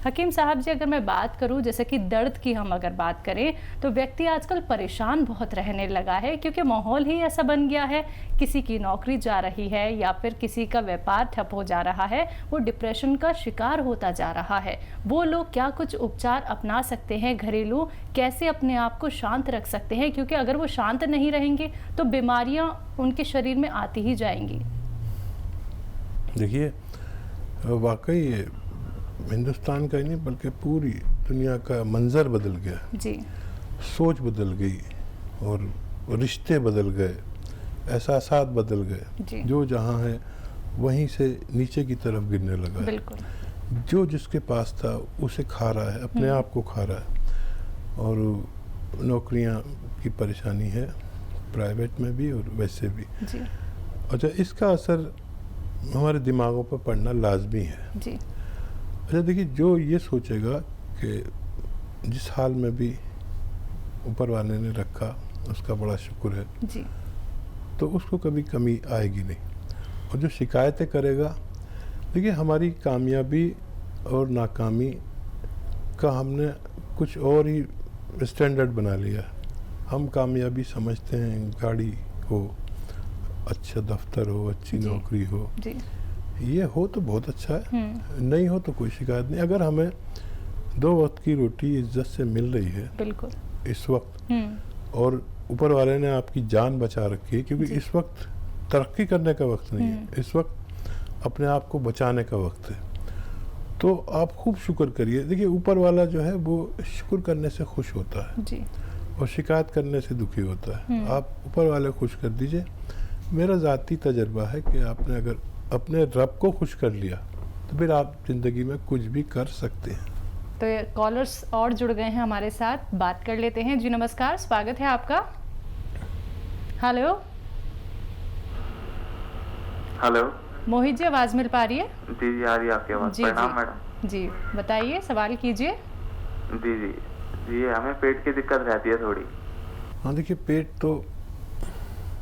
हकीम साहब जी, अगर मैं बात करूं जैसे कि दर्द की हम अगर बात करें तो व्यक्ति आजकल परेशान बहुत रहने लगा है, क्योंकि माहौल ही ऐसा बन गया है। किसी की नौकरी जा रही है या फिर किसी का व्यापार ठप हो जा रहा है, वो डिप्रेशन का शिकार होता जा रहा है। वो लोग क्या कुछ उपचार अपना सकते हैं घरेलू, कैसे अपने आप को शांत रख सकते हैं? क्योंकि अगर वो शांत नहीं रहेंगे तो बीमारियां उनके शरीर में आती ही जाएंगी। देखिए, वाकई हिंदुस्तान का ही नहीं बल्कि पूरी दुनिया का मंजर बदल गया जी। सोच बदल गई और रिश्ते बदल गए, एहसासात बदल गए। जो जहाँ है वहीं से नीचे की तरफ गिरने लगा है। बिल्कुल। जो जिसके पास था उसे खा रहा है, अपने आप को खा रहा है। और नौकरियां की परेशानी है, प्राइवेट में भी और वैसे भी जी। अच्छा, इसका असर हमारे दिमागों पर पड़ना लाजमी है जी। अच्छा देखिए, जो ये सोचेगा कि जिस हाल में भी ऊपर वाले ने रखा उसका बड़ा शुक्र है जी। तो उसको कभी कमी आएगी नहीं। और जो शिकायतें करेगा, देखिए हमारी कामयाबी और नाकामी का हमने कुछ और ही स्टैंडर्ड बना लिया। हम कामयाबी समझते हैं गाड़ी हो, अच्छा दफ्तर हो, अच्छी नौकरी हो। जी। ये हो तो बहुत अच्छा है, नहीं हो तो कोई शिकायत नहीं। अगर हमें 2 वक्त की रोटी इज्जत से मिल रही है बिल्कुल इस वक्त, और ऊपर वाले ने आपकी जान बचा रखी है, क्योंकि इस वक्त तरक्की करने का वक्त नहीं है, इस वक्त अपने आप को बचाने का वक्त है। तो आप खूब शुक्र करिए। देखिए, ऊपर वाला जो है वो शुक्र करने से खुश होता है जी। और शिकायत करने से दुखी होता है। आप ऊपर वाले खुश कर दीजिए। मेरा ज़ाती तजर्बा है कि आपने अगर अपने रब को खुश कर लिया तो फिर आप ज़िंदगी में कुछ भी कर सकते हैं। तो कॉलर्स और जुड़ गए हैं हमारे साथ, बात कर लेते हैं। जी नमस्कार, स्वागत है आपका। हेलो हेलो मोहित जी, आवाज़ मिल पा रही है? जी आ रही है आपकी आवाज़। प्रणाम मैडम। जी बताइए, सवाल कीजिए। जी जी जी हमें पेट की दिक्कत रहती है थोड़ी। हाँ देखिए, पेट तो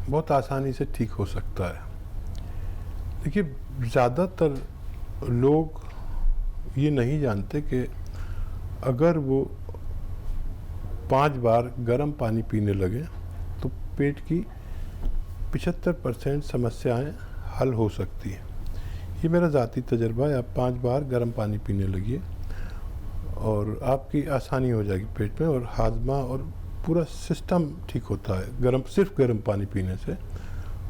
बहुत आसानी से ठीक हो सकता है। देखिए, ज़्यादातर लोग ये नहीं जानते कि अगर वो 5 बार गर्म पानी पीने लगे तो पेट की 75% समस्याएं हल हो सकती हैं। ये मेरा ज़ाती तजर्बा है। आप 5 बार गर्म पानी पीने लगिए और आपकी आसानी हो जाएगी पेट में, और हाजमा और पूरा सिस्टम ठीक होता है सिर्फ गर्म पानी पीने से।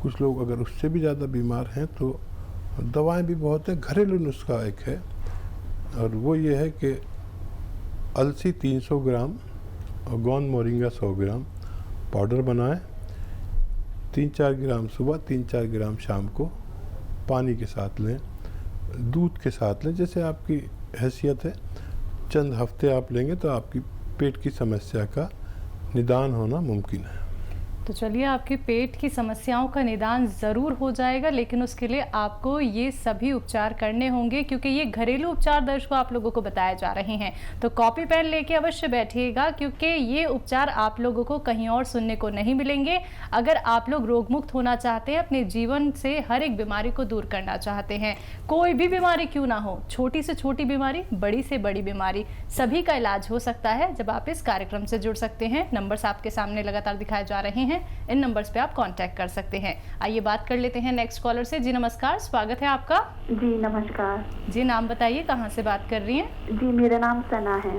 कुछ लोग अगर उससे भी ज़्यादा बीमार हैं तो दवाएं भी बहुत है। घरेलू नुस्खा एक है, और वो ये है कि अलसी 300 ग्राम और गोंद मोरिंगा 100 ग्राम पाउडर बनाएं। 3-4 ग्राम सुबह, 3-4 ग्राम शाम को पानी के साथ लें, दूध के साथ लें, जैसे आपकी हैसियत है। चंद हफ्ते आप लेंगे तो आपकी पेट की समस्या का निदान होना मुमकिन है। तो चलिए, आपके पेट की समस्याओं का निदान ज़रूर हो जाएगा, लेकिन उसके लिए आपको ये सभी उपचार करने होंगे, क्योंकि ये घरेलू उपचार दर्शकों आप लोगों को बताए जा रहे हैं। तो कॉपी पेन लेके अवश्य बैठिएगा, क्योंकि ये उपचार आप लोगों को कहीं और सुनने को नहीं मिलेंगे। अगर आप लोग रोगमुक्त होना चाहते हैं, अपने जीवन से हर एक बीमारी को दूर करना चाहते हैं, कोई भी बीमारी क्यों ना हो, छोटी से छोटी बीमारी, बड़ी से बड़ी बीमारी, सभी का इलाज हो सकता है जब आप इस कार्यक्रम से जुड़ सकते हैं। नंबर्स आपके सामने लगातार दिखाए जा रहे हैं, इन नंबर्स पे आप कांटेक्ट कर सकते हैं। आइए बात कर लेते हैं नेक्स्ट कॉलर से। जी नमस्कार, स्वागत है आपका। जी नमस्कार। जी नाम बताइए, कहाँ से बात कर रही हैं? जी मेरा नाम सना है,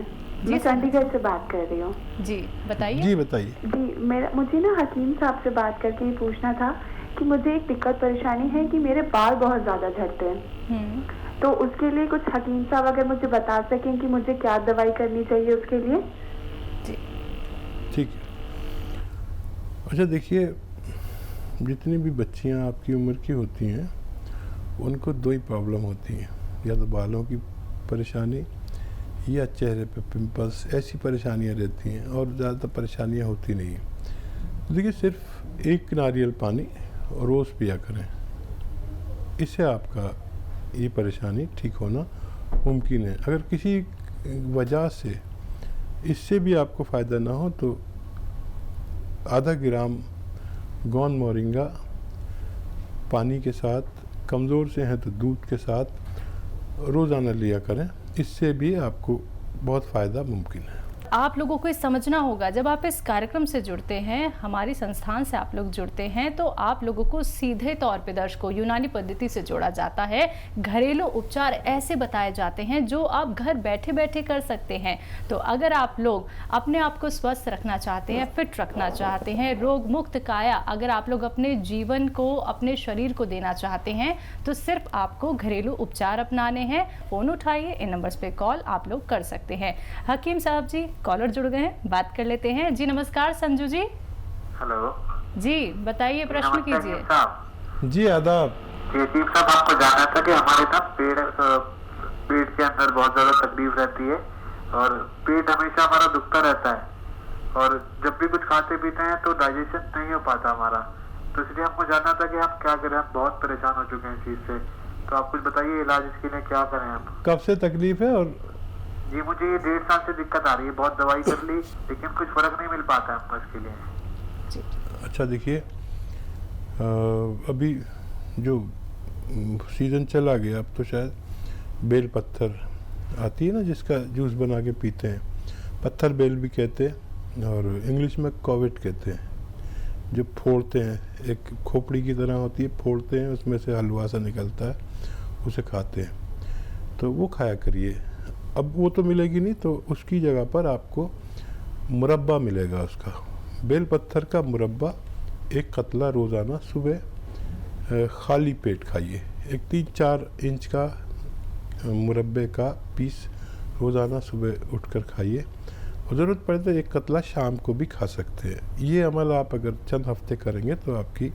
मैं चंडीगढ़ से बात कर रही हूँ। जी बताइए। जी बताइए। जी मुझे ना हकीम साहब से बात करके ये पूछना था कि मुझे एक दिक्कत परेशानी है कि मेरे बाल बहुत ज्यादा झड़ते हैं। तो उसके लिए कुछ हकीम साहब अगर मुझे बता सकें कि मुझे क्या दवाई करनी चाहिए उसके लिए। जी ठीक है। अच्छा देखिए, जितनी भी बच्चियां आपकी उम्र की होती हैं उनको 2 ही प्रॉब्लम होती हैं, या तो बालों की परेशानी या चेहरे पे पिंपल्स, ऐसी परेशानियां रहती हैं, और ज़्यादा परेशानियां होती नहीं हैं। देखिए, सिर्फ 1 नारियल पानी रोज़ पिया करें, इससे आपका ये परेशानी ठीक होना मुमकिन है। अगर किसी वजह से इससे भी आपको फ़ायदा ना हो तो आधा ग्राम गोंद मोरिंगा पानी के साथ, कमज़ोर से हैं तो दूध के साथ रोज़ाना लिया करें। इससे भी आपको बहुत फ़ायदा मुमकिन है। आप लोगों को ये समझना होगा, जब आप इस कार्यक्रम से जुड़ते हैं, हमारी संस्थान से आप लोग जुड़ते हैं, तो आप लोगों को सीधे तौर पे दर्शकों यूनानी पद्धति से जोड़ा जाता है। घरेलू उपचार ऐसे बताए जाते हैं जो आप घर बैठे बैठे कर सकते हैं। तो अगर आप लोग अपने आप को स्वस्थ रखना चाहते हैं, फिट रखना चाहते हैं, रोग मुक्त काया अगर आप लोग अपने जीवन को, अपने शरीर को देना चाहते हैं, तो सिर्फ आपको घरेलू उपचार अपनाने हैं। फ़ोन उठाइए, इन नंबर्स पे कॉल आप लोग कर सकते हैं। हकीम साहब जी, कॉलर जुड़ गए हैं, बात कर लेते हैं। जी नमस्कार संजू जी। हेलो जी बताइए, प्रश्न कीजिए। जी आदाब। हकीम साहब, आपको जानना था कि हमारे ना पेट के अंदर बहुत ज्यादा तकलीफ रहती है और पेट हमेशा हमारा दुखता रहता है और जब भी कुछ खाते पीते हैं तो डाइजेशन नहीं हो पाता हमारा। तो इसलिए हमको जानना था कि हम क्या करें, हम बहुत परेशान हो चुके हैं इस चीज से। तो आप कुछ बताइए, इलाज इसके लिए क्या करें हम? कब से तकलीफ है? और जी मुझे ये 1.5 साल से दिक्कत आ रही है, बहुत दवाई कर ली लेकिन कुछ फर्क नहीं मिल पाता हमको इसके लिए। अच्छा देखिए, अभी जो सीज़न चला गया, अब तो शायद बेल पत्थर आती है ना, जिसका जूस बना के पीते हैं, पत्थर बेल भी कहते हैं और इंग्लिश में कोविड कहते हैं। जो फोड़ते हैं, एक खोपड़ी की तरह होती है, फोड़ते हैं, उसमें से हलवा सा निकलता है, उसे खाते हैं। तो वो खाया करिए। अब वो तो मिलेगी नहीं, तो उसकी जगह पर आपको मुरब्बा मिलेगा उसका, बेल पत्थर का मुरब्बा 1 कतला रोज़ाना सुबह खाली पेट खाइए। एक 3-4 इंच का मुरब्बे का पीस रोज़ाना सुबह उठकर खाइए और ज़रूरत पड़े तो 1 कतला शाम को भी खा सकते हैं। ये अमल आप अगर चंद हफ्ते करेंगे तो आपकी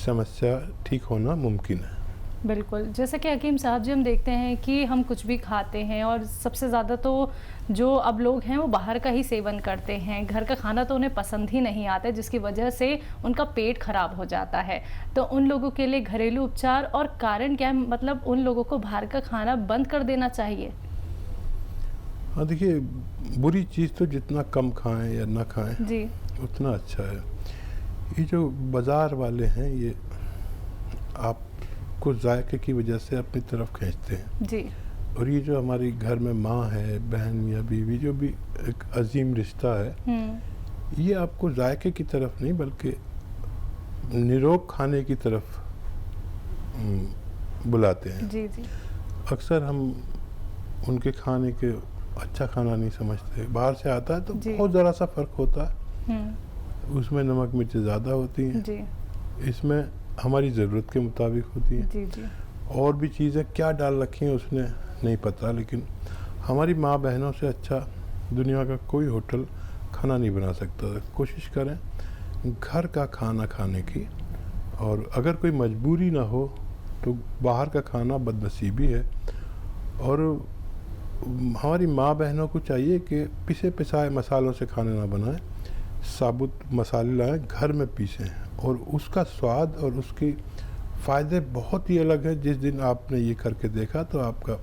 समस्या ठीक होना मुमकिन है। बिल्कुल, जैसे कि हकीम साहब जी, हम देखते हैं कि हम कुछ भी खाते हैं और सबसे ज़्यादा तो जो अब लोग हैं वो बाहर का ही सेवन करते हैं, घर का खाना तो उन्हें पसंद ही नहीं आता, जिसकी वजह से उनका पेट खराब हो जाता है। तो उन लोगों के लिए घरेलू उपचार और कारण क्या है, मतलब उन लोगों को बाहर का खाना बंद कर देना चाहिए? हाँ देखिए, बुरी चीज़ तो जितना कम खाएं या ना खाएं जी, उतना अच्छा है। ये जो बाज़ार वाले हैं, ये आपको जायके की वजह से अपनी तरफ खींचते हैं जी। और ये जो हमारी घर में माँ है, बहन या बीवी, जो भी एक अजीम रिश्ता है, ये आपको जायके की तरफ नहीं बल्कि निरोग खाने की तरफ बुलाते हैं। जी जी। अक्सर हम उनके खाने के अच्छा खाना नहीं समझते। बाहर से आता है तो बहुत ज़रा सा फ़र्क होता है, उसमें नमक मिर्च ज़्यादा होती हैं जी। इसमें हमारी ज़रूरत के मुताबिक होती है। जी जी। और भी चीज़ें क्या डाल रखी हैं उसने नहीं पता, लेकिन हमारी माँ बहनों से अच्छा दुनिया का कोई होटल खाना नहीं बना सकता। कोशिश करें घर का खाना खाने की, और अगर कोई मजबूरी ना हो तो बाहर का खाना बदनसीबी है। और हमारी माँ बहनों को चाहिए कि पिसे पिसाए मसालों से खाने ना बनाएं, साबुत मसाले लाएं, घर में पीसें, और उसका स्वाद और उसके फ़ायदे बहुत ही अलग है। जिस दिन आपने ये करके देखा तो आपका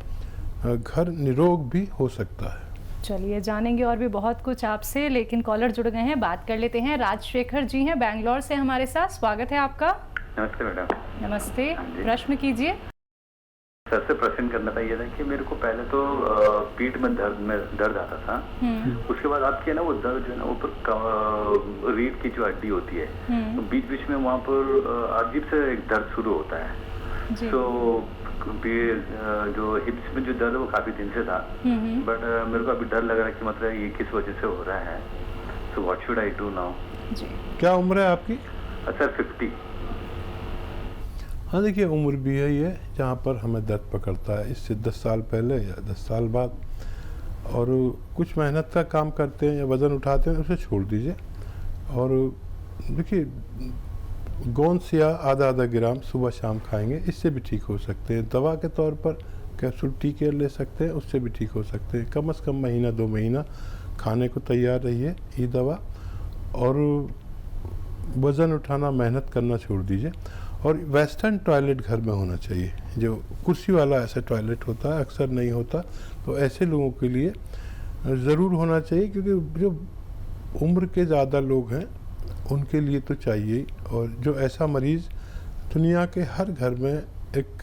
घर निरोग भी हो सकता है। चलिए, जानेंगे और भी बहुत कुछ आपसे, लेकिन कॉलर जुड़ गए हैं, बात कर लेते हैं। राजशेखर जी हैं बैंगलोर से हमारे साथ, स्वागत है आपका। नमस्ते मैडम। नमस्ते, प्रश्न कीजिए। सर से प्रश्न करना था, ये था कि मेरे को पहले तो पीठ में दर्द आता था, उसके बाद आपके ना वो दर्द जो है ना ऊपर रीढ़ की जो हड्डी होती है, तो बीच बीच में वहाँ पर अजीब से एक दर्द शुरू होता है। तो जो हिप्स में जो दर्द है वो काफी दिन से था, बट मेरे को अभी डर लग रहा है कि मतलब ये किस वजह से हो रहा है। So what should I do now? क्या उम्र है आपकी? सर 50। हाँ देखिए, उम्र भी है ये जहाँ पर हमें दर्द पकड़ता है, इससे 10 साल पहले या 10 साल बाद। और कुछ मेहनत का काम करते हैं या वज़न उठाते हैं, उसे छोड़ दीजिए। और देखिए, गोंद या आधा ग्राम सुबह शाम खाएंगे, इससे भी ठीक हो सकते हैं। दवा के तौर पर कैप्सूल टी केयर ले सकते हैं, उससे भी ठीक हो सकते हैं। कम से कम महीना 2 महीना खाने को तैयार रहिए ये दवा, और वज़न उठाना, मेहनत करना छोड़ दीजिए। और वेस्टर्न टॉयलेट घर में होना चाहिए, जो कुर्सी वाला ऐसा टॉयलेट होता है, अक्सर नहीं होता, तो ऐसे लोगों के लिए ज़रूर होना चाहिए, क्योंकि जो उम्र के ज़्यादा लोग हैं उनके लिए तो चाहिए। और जो ऐसा मरीज़, दुनिया के हर घर में एक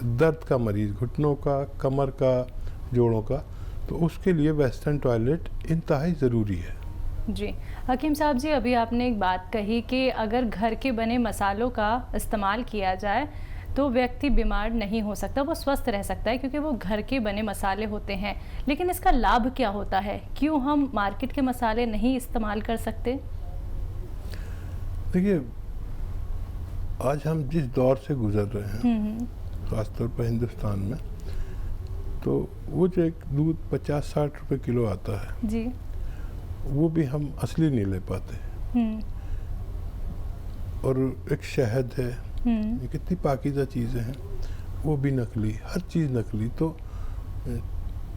दर्द का मरीज़, घुटनों का, कमर का, जोड़ों का, तो उसके लिए वेस्टर्न टॉयलेट इंतहाई ज़रूरी है। जी हकीम साहब जी, अभी आपने एक बात कही कि अगर घर के बने मसालों का इस्तेमाल किया जाए तो व्यक्ति बीमार नहीं हो सकता, वो स्वस्थ रह सकता है क्योंकि वो घर के बने मसाले होते हैं। लेकिन इसका लाभ क्या होता है? क्यों हम मार्केट के मसाले नहीं इस्तेमाल कर सकते? देखिए, आज हम जिस दौर से गुजर रहे हैं खासतौर पर हिंदुस्तान में, तो वो जो एक दूध 50-60 रुपए किलो आता है जी, वो भी हम असली नहीं ले पाते। और एक शहद है, ये कितनी पाकीज़ा चीज़ें हैं, वो भी नकली, हर चीज़ नकली। तो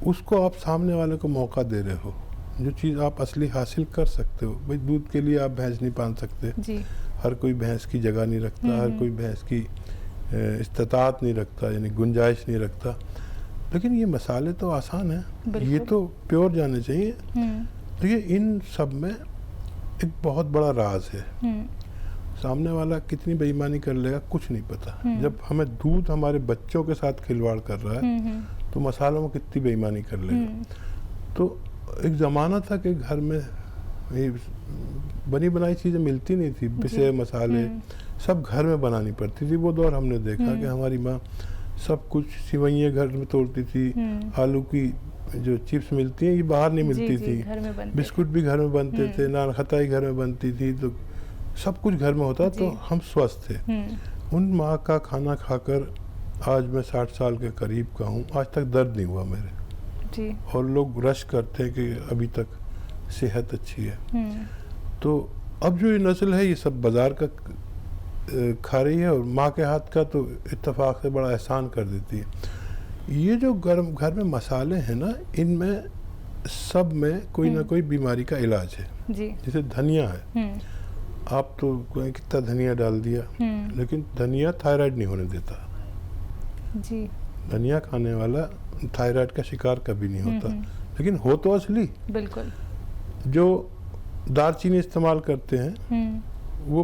उसको आप सामने वाले को मौका दे रहे हो, जो चीज़ आप असली हासिल कर सकते हो। भाई दूध के लिए आप भैंस नहीं पाल सकते जी। हर कोई भैंस की जगह नहीं रखता, हर कोई भैंस की इस्तात नहीं रखता, यानी गुंजाइश नहीं रखता। लेकिन ये मसाले तो आसान हैं, ये तो प्योर जाने चाहिए। तो ये इन सब में एक बहुत बड़ा राज है। सामने वाला कितनी बेईमानी कर लेगा कुछ नहीं पता। जब हमें दूध हमारे बच्चों के साथ खिलवाड़ कर रहा है तो मसालों में कितनी बेईमानी कर लेगा। तो एक ज़माना था कि घर में ये बनी बनाई चीज़ें मिलती नहीं थी, पिसे मसाले सब घर में बनानी पड़ती थी। वो दौर हमने देखा कि हमारी माँ सब कुछ, सिवैयाँ घर में तोड़ती थी, आलू की जो चिप्स मिलती हैं ये बाहर नहीं मिलती थी, बिस्कुट भी घर में बनते थे, नान खताई घर में बनती थी, तो सब कुछ घर में होता। तो हम स्वस्थ थे। उन माँ का खाना खाकर आज मैं 60 साल के करीब का हूँ, आज तक दर्द नहीं हुआ मेरे जी। और लोग रश करते हैं कि अभी तक सेहत अच्छी है। तो अब जो ये नस्ल है ये सब बाज़ार का खा रही है और माँ के हाथ का तो इत्तेफाक से बड़ा एहसान कर देती है। ये जो घर में मसाले हैं ना, इनमें सब में कोई ना कोई बीमारी का इलाज है जी। जैसे धनिया है, आप तो कितना धनिया डाल दिया, लेकिन धनिया थायराइड नहीं होने देता जी। धनिया खाने वाला थायराइड का शिकार कभी नहीं होता। लेकिन हो तो असली। बिल्कुल। जो दालचीनी इस्तेमाल करते हैं वो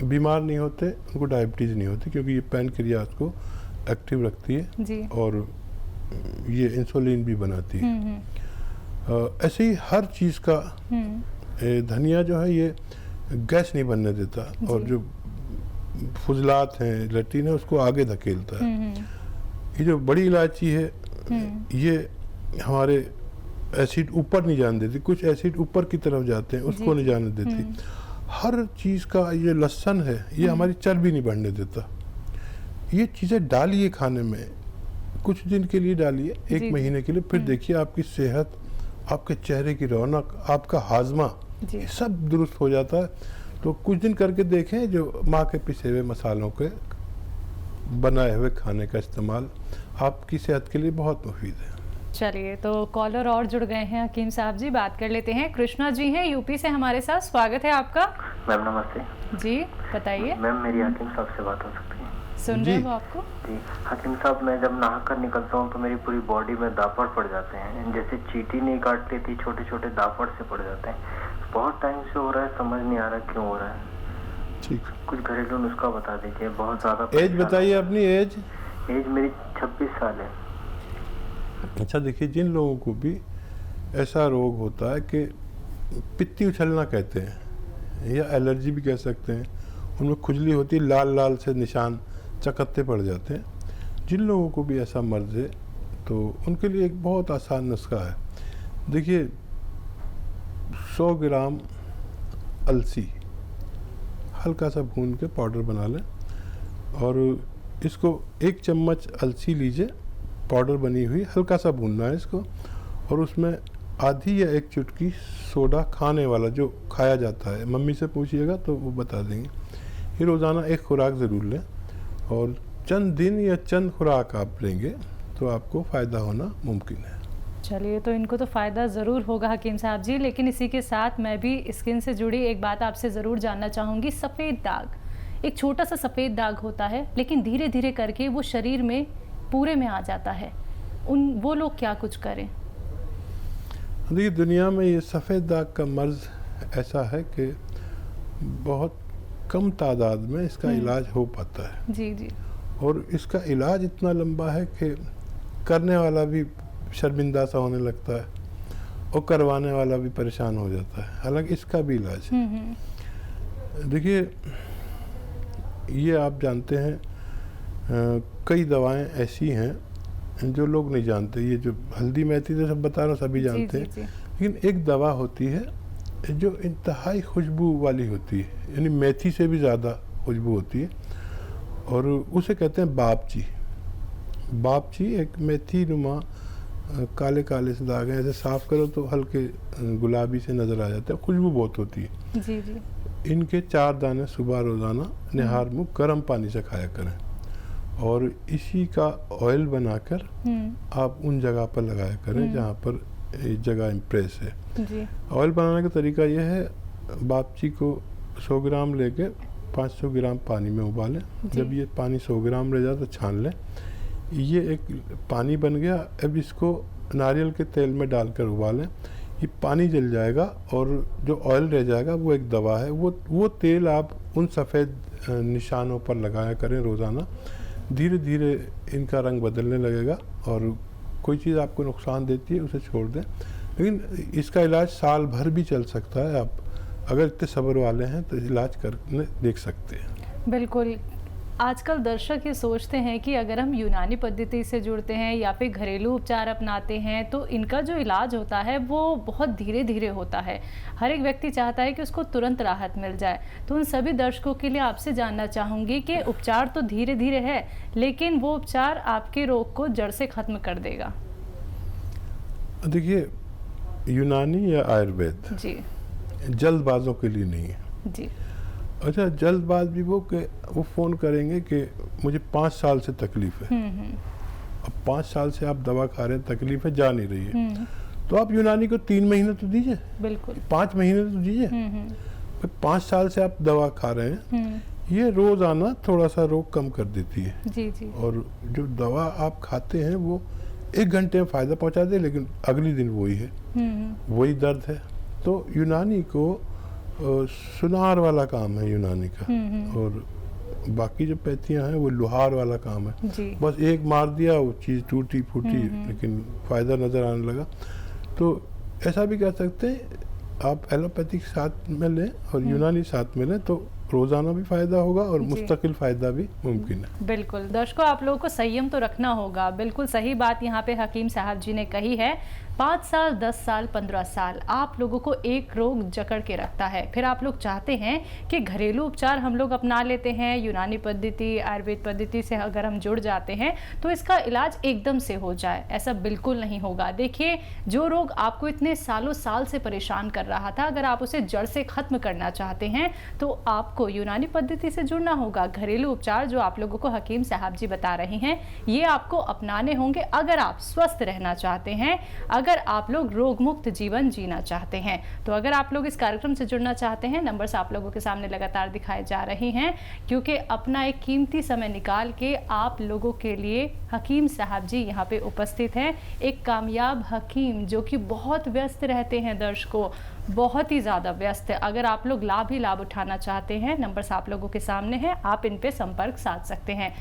बीमार नहीं होते, उनको डायबिटीज़ नहीं होती, क्योंकि ये पैनक्रियाज को एक्टिव रखती है जी। और ये इंसुलिन भी बनाती है। ऐसे ही हर चीज़ का धनिया जो है ये गैस नहीं बनने देता और जो फुजलात हैं, लेट्रिन है, उसको आगे धकेलता है। ये जो बड़ी इलायची है ये हमारे एसिड ऊपर नहीं जाने देती, कुछ एसिड ऊपर की तरफ जाते हैं उसको नहीं जाने देती। हर चीज़ का, ये लहसुन है ये हमारी चर्बी नहीं बढ़ने देता। ये चीज़ें डालिए खाने में, कुछ दिन के लिए डालिए, एक महीने के लिए, फिर देखिए आपकी सेहत, आपके चेहरे की रौनक, आपका हाजमा सब दुरुस्त हो जाता है। तो कुछ दिन करके देखें, जो माँ के पिसे हुए मसालों के बनाए हुए खाने का इस्तेमाल आपकी सेहत के लिए बहुत मुफीद है। चलिए, तो कॉलर और जुड़ गए हैं हकीम साहब जी, बात कर लेते हैं। कृष्णा जी हैं यूपी से हमारे साथ, स्वागत है आपका। मैम नमस्ते जी बताइए। मैम मेरी हकीम साहब से बात हो सकती है? सुन रहे हो आपको? जी हकीम साहब, मैं जब नहा कर निकलता हूँ तो मेरी पूरी बॉडी में दापड़ पड़ जाते हैं, जैसे चींटी नहीं काट लेती, छोटे छोटे दापड़ से पड़ जाते हैं। बहुत टाइम से हो रहा है, समझ नहीं आ रहा क्यों हो रहा है। ठीक, कुछ घरेलू नुस्खा बता दीजिए। बहुत ज़्यादा एज बताइए अपनी। एज मेरी 26 साल है। अच्छा, देखिए, जिन लोगों को भी ऐसा रोग होता है कि पित्ती उछलना कहते हैं या एलर्जी भी कह सकते हैं, उनमें खुजली होती है, लाल लाल से निशान चकत्ते पड़ जाते हैं, जिन लोगों को भी ऐसा मर्ज है तो उनके लिए एक बहुत आसान नुस्खा है। देखिए, 100 ग्राम अलसी हल्का सा भून के पाउडर बना लें और इसको 1 चम्मच अलसी लीजिए, पाउडर बनी हुई, हल्का सा भूनना है इसको, और उसमें आधी या 1 चुटकी सोडा खाने वाला जो खाया जाता है, मम्मी से पूछिएगा तो वो बता देंगे। ये रोज़ाना 1 खुराक ज़रूर लें और चंद दिन या चंद खुराक आप लेंगे तो आपको फ़ायदा होना मुमकिन है। चलिए, तो इनको तो फ़ायदा ज़रूर होगा हकीम साहब जी, लेकिन इसी के साथ मैं भी स्किन से जुड़ी एक बात आपसे ज़रूर जानना चाहूँगी। सफ़ेद दाग, एक छोटा सा सफ़ेद दाग होता है, लेकिन धीरे धीरे करके वो शरीर में पूरे में आ जाता है, वो लोग क्या कुछ करें? देखिए, दुनिया में ये सफ़ेद दाग का मर्ज़ ऐसा है कि बहुत कम तादाद में इसका इलाज हो पाता है। जी जी। और इसका इलाज इतना लंबा है कि करने वाला भी शर्मिंदा सा होने लगता है और करवाने वाला भी परेशान हो जाता है। हालांकि इसका भी इलाज है। देखिए, ये आप जानते हैं कई दवाएं ऐसी हैं जो लोग नहीं जानते। ये जो हल्दी मेथी तो सब बता रहा हूँ, सभी जानते हैं, लेकिन एक दवा होती है जो इंतहाई खुशबू वाली होती है, यानी मेथी से भी ज़्यादा खुशबू होती है, और उसे कहते हैं बापची। बापची एक मेथी नुमा काले काले से दाग हैं, ऐसे साफ करो तो हल्के गुलाबी से नज़र आ जाते हैं, खुशबू बहुत होती है। जी जी। इनके 4 दाने सुबह रोज़ाना निहार मुँह गर्म पानी से खाया करें, और इसी का ऑयल बनाकर आप उन जगह पर लगाया करें जहाँ पर जगह इम्प्रेस है। जी। ऑयल बनाने का तरीका यह है, बापची को 100 ग्राम लेके 500 ग्राम पानी में उबालें। जब ये पानी 100 ग्राम रह जाए तो छान लें। ये एक पानी बन गया। अब इसको नारियल के तेल में डालकर उबालें। ये पानी जल जाएगा और जो ऑयल रह जाएगा वो एक दवा है। वो तेल आप उन सफ़ेद निशानों पर लगाया करें रोज़ाना। धीरे धीरे इनका रंग बदलने लगेगा, और कोई चीज़ आपको नुकसान देती है उसे छोड़ दें। लेकिन इसका इलाज साल भर भी चल सकता है। आप अगर इतने सब्र वाले हैं तो इलाज करने देख सकते हैं। बिल्कुल। आजकल दर्शक ये सोचते हैं कि अगर हम यूनानी पद्धति से जुड़ते हैं या फिर घरेलू उपचार अपनाते हैं तो इनका जो इलाज होता है वो बहुत धीरे धीरे होता है। हर एक व्यक्ति चाहता है कि उसको तुरंत राहत मिल जाए। तो उन सभी दर्शकों के लिए आपसे जानना चाहूँगी कि उपचार तो धीरे धीरे है, लेकिन वो उपचार आपके रोग को जड़ से ख़त्म कर देगा। देखिए, यूनानी या आयुर्वेद जी जल्दबाजों के लिए नहीं है। जी। अच्छा, जल्दबाज भी वो फ़ोन करेंगे कि मुझे 5 साल से तकलीफ़ है। अब 5 साल से आप दवा खा रहे हैं, तकलीफ़ है, जा नहीं रही है, तो आप यूनानी को 3 महीने तो दीजिए, बिल्कुल 5 महीने तो दीजिए। 5 साल से आप दवा खा रहे हैं, ये रोज़ाना थोड़ा सा रोग कम कर देती है। जी जी। और जो दवा आप खाते हैं वो 1 घंटे में फ़ायदा पहुंचा दे, लेकिन अगले दिन वही है, वही दर्द है। तो यूनानी को सुनार वाला काम है यूनानी का, और बाकी जो पैथियाँ हैं वो लोहार वाला काम है। जी। बस एक मार दिया, वो चीज़ टूटी फूटी, लेकिन फ़ायदा नज़र आने लगा। तो ऐसा भी कह सकते हैं, आप एलोपैथिक साथ में लें और यूनानी साथ में लें तो रोज़ाना भी फ़ायदा होगा और मुस्तकिल फ़ायदा भी मुमकिन है। बिल्कुल। दर्शकों, आप लोगों को संयम तो रखना होगा। बिल्कुल सही बात यहाँ पे हकीम साहब जी ने कही है। 5 साल, 10 साल, 15 साल आप लोगों को एक रोग जकड़ के रखता है। फिर आप लोग चाहते हैं कि घरेलू उपचार हम लोग अपना लेते हैं, यूनानी पद्धति, आयुर्वेद पद्धति से अगर हम जुड़ जाते हैं तो इसका इलाज एकदम से हो जाए। ऐसा बिल्कुल नहीं होगा। देखिए, जो रोग आपको इतने सालों साल से परेशान कर रहा था, अगर आप उसे जड़ से ख़त्म करना चाहते हैं तो आपको यूनानी पद्धति से जुड़ना होगा। घरेलू उपचार जो आप लोगों को हकीम साहब जी बता रहे हैं, ये आपको अपनाने होंगे अगर आप स्वस्थ रहना चाहते हैं, अगर आप लोग रोग मुक्त जीवन जीना चाहते हैं। तो अगर आप लोग इस कार्यक्रम से जुड़ना चाहते हैं, नंबर्स आप लोगों के सामने लगातार दिखाए जा रहे हैं, क्योंकि अपना एक कीमती समय निकाल के आप लोगों के लिए हकीम साहब जी यहाँ पे उपस्थित हैं। एक कामयाब हकीम जो कि बहुत व्यस्त रहते हैं दर्शकों, बहुत ही ज़्यादा व्यस्त है। अगर आप लोग लाभ ही लाभ उठाना चाहते हैं, नंबर्स आप लोगों के सामने हैं, आप इन पे संपर्क साध सकते हैं।